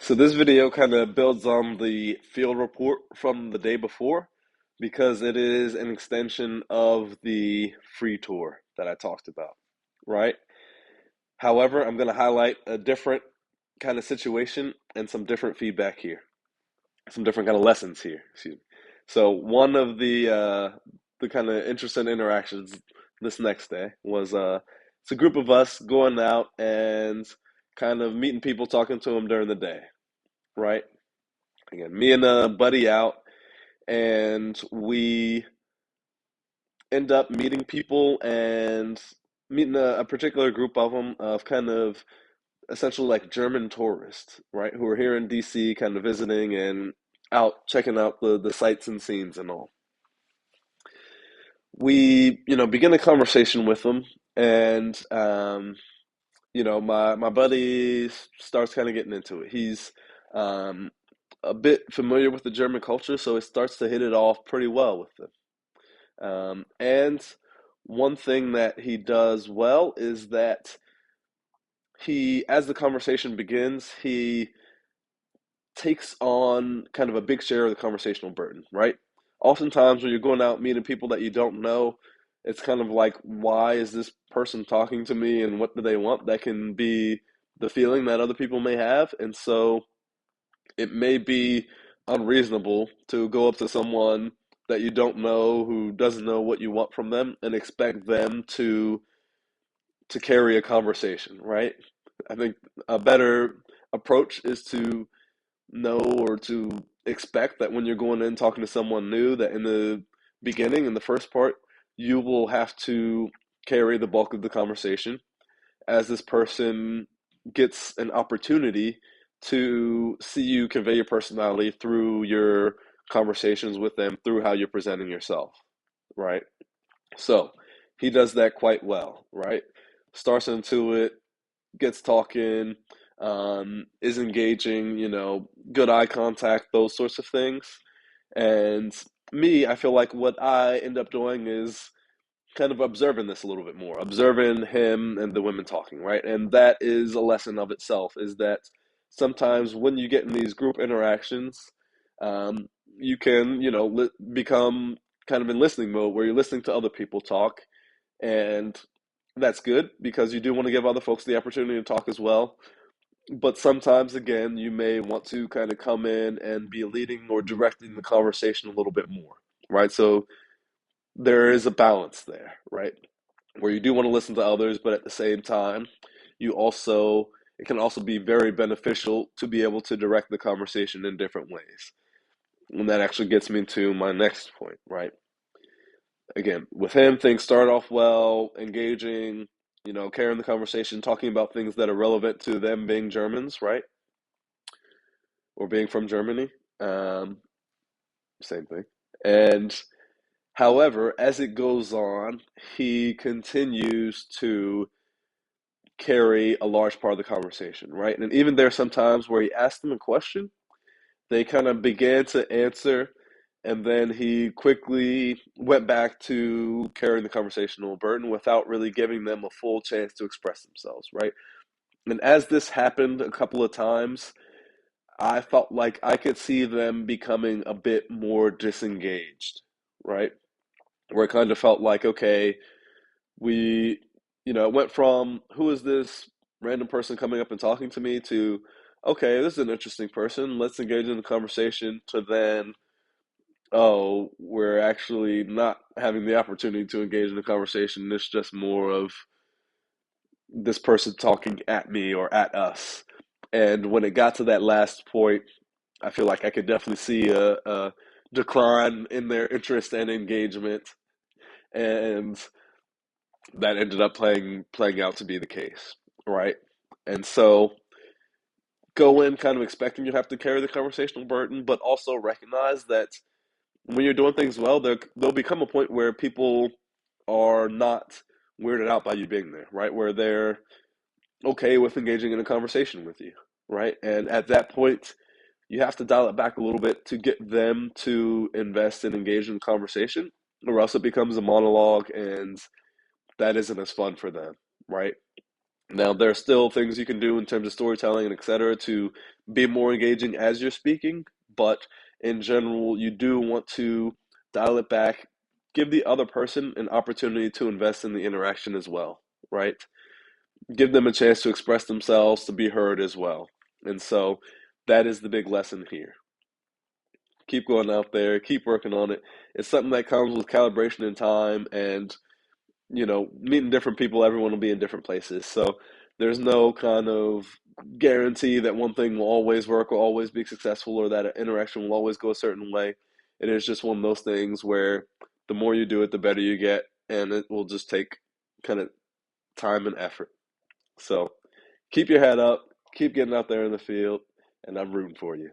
So this video kind of builds on the field report from the day before because it is an extension of the free tour that I talked about, right? However, I'm going to highlight a different kind of situation and some different feedback here, some different kind of lessons here. Excuse me. So one of the kind of interesting interactions this next day was it's a group of us going out and kind of meeting people, talking to them during the day, right? Again, me and a buddy out, and we end up meeting people and meeting a particular group of them of kind of essentially like German tourists, right, who are here in DC kind of visiting and out checking out the sights and scenes and all. We, begin a conversation with them, and my buddy starts kind of getting into it. He's um, a bit familiar with the German culture, so he starts to hit it off pretty well with them. And one thing that he does well is that as the conversation begins, he takes on kind of a big share of the conversational burden, right? Oftentimes, when you're going out meeting people that you don't know, it's kind of like, why is this person talking to me and what do they want? That can be the feeling that other people may have. And so it may be unreasonable to go up to someone that you don't know who doesn't know what you want from them and expect them to carry a conversation, right? I think a better approach is to know or to expect that when you're going in talking to someone new, that in the beginning, in the first part, you will have to carry the bulk of the conversation as this person gets an opportunity to see you convey your personality through your conversations with them, through how you're presenting yourself, right? So he does that quite well, right? Starts into it, gets talking, is engaging, good eye contact, those sorts of things. And me, I feel like what I end up doing is kind of observing this a little bit more, observing him and the women talking, right? And that is a lesson of itself, is that sometimes when you get in these group interactions, you can, become kind of in listening mode where you're listening to other people talk. And that's good because you do want to give other folks the opportunity to talk as well. But sometimes, again, you may want to kind of come in and be leading or directing the conversation a little bit more, right? So there is a balance there, right? Where you do want to listen to others, but at the same time, it can also be very beneficial to be able to direct the conversation in different ways. And that actually gets me to my next point, right? Again, with him, things start off well, engaging, carrying the conversation, talking about things that are relevant to them being Germans, right? Or being from Germany. Um, Same thing. And however, as it goes on, he continues to carry a large part of the conversation, right? And even there are some times where he asked them a question, they kind of began to answer, and then he quickly went back to carrying the conversational burden without really giving them a full chance to express themselves, right? And as this happened a couple of times, I felt like I could see them becoming a bit more disengaged, right? Where it kind of felt like, okay, we, it went from who is this random person coming up and talking to me to, okay, this is an interesting person. Let's engage in the conversation to then, oh, we're actually not having the opportunity to engage in the conversation. It's just more of this person talking at me or at us. And when it got to that last point, I feel like I could definitely see a decline in their interest and engagement, and that ended up playing out to be the case, right? And so go in kind of expecting you have to carry the conversational burden, but also recognize that when you're doing things well, there'll become a point where people are not weirded out by you being there, right? Where they're okay with engaging in a conversation with you, right? And at that point, you have to dial it back a little bit to get them to invest and engage in the conversation, or else it becomes a monologue and that isn't as fun for them, right? Now, there are still things you can do in terms of storytelling and et cetera to be more engaging as you're speaking, but in general, you do want to dial it back, give the other person an opportunity to invest in the interaction as well, right? Give them a chance to express themselves, to be heard as well. And so that is the big lesson here. Keep going out there, keep working on it. It's something that comes with calibration and time, and meeting different people, everyone will be in different places. So there's no kind of guarantee that one thing will always work or always be successful or that an interaction will always go a certain way. It is just one of those things where the more you do it, the better you get, and it will just take kind of time and effort. So keep your head up, keep getting out there in the field, and I'm rooting for you.